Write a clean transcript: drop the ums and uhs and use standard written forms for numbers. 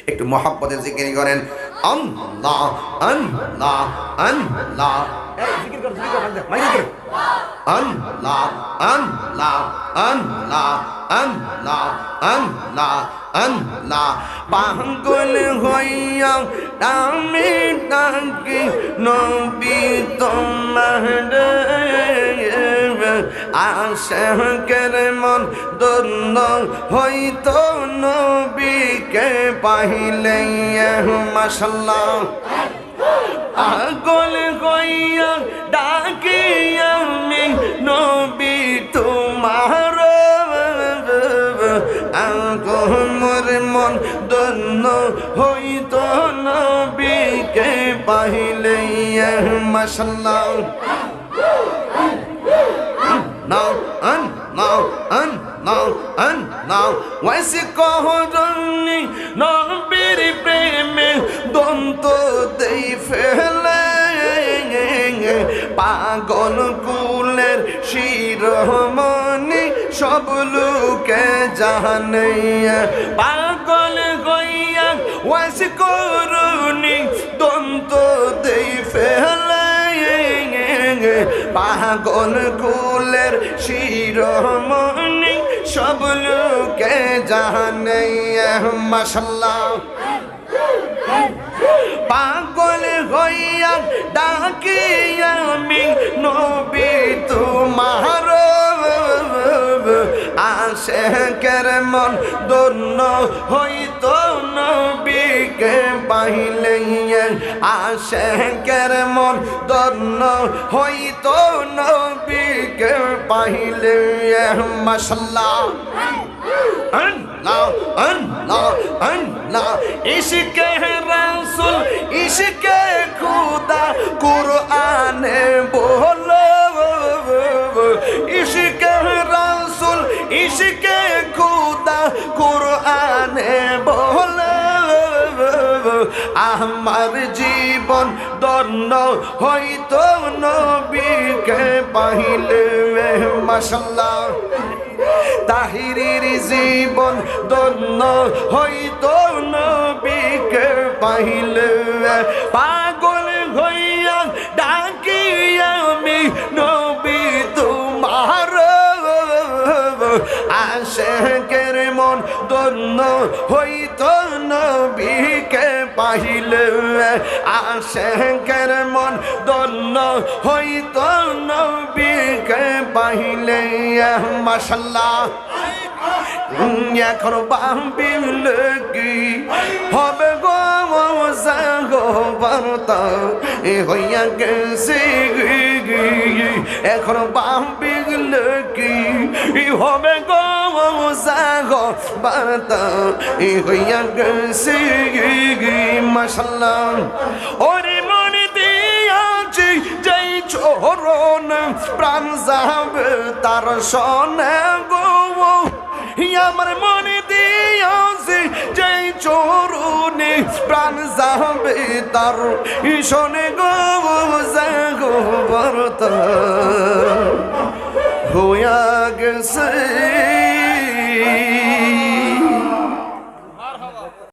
একটু মহব্বতে জিকির করেন আল্লাহ আল্লাহ আল্লাহ এই জিকির কর মাইকে কর আল্লাহ আল্লাহ আল্লাহ আল্লাহ আল্লাহ আল্লাহ পাগল হইয়া আমি ডাকি নবী তোমার আশিকের মন ধন্য হইতো নবীকে পাইলে মাশাআল্লাহ পাগল হইয়া ডাকি আমি নবী তোমার মোর মন ধন্য হইতো নবীকে পাইলে মাশাআল্লাহ now now ওয়াইসি কহরনি নবীর প্রেমে দন্ত দেই ফেলে পাগল কুলের শিরোমণি সব লোকে জানে পাগল গইয়া ওয়াইসি করুনি দন্ত দেই ফেলে পাগল কুলের শিরোমণি সব লোকে জানে মাশাআল্লাহ পাগল হইয়া ডাকি আমি নবী তোমার আশিকের মন ধন্য হইতো নবীকে পাইলে আশিকের মন ধন্য হইতো নবীকে পাইলে মাশাআল্লাহ Allah Allah Allah ইশকে রাসূল ইশকে খুদা কুরআনে বলো ইশকে রাসূল ইশকে খুদা কুরআনে বলো আমার জীবন ধন্য হইতো নবীকে পাইলে মাশাআল্লাহ তাহিরের জীবন ধন্য হইতো নবীকে পাইলে পাগল হইয়া ডাকি আমি নবী তোমার আশিকের মন ধন্য হইতো নবীকে পাইলে আশিকের মন ধন্য হইতো নবীকে পাইলে মাশাআল্লাহ এখন ভাবিলে কি হবে গো গো বার্তা এ হইয়া গেছে এখন ভাবিলে কি হবে গো বার্তা এ হইয়া গেছে মাশাআল্লাহ ওরে মনে দিয়াছি যেই চরণ প্রাণ যাবে তার সনে গো আমার মনে দিয়াছি যেই চরণে প্রাণ যাবে তার শোনে গো গো বার্তা হইয়া গেছে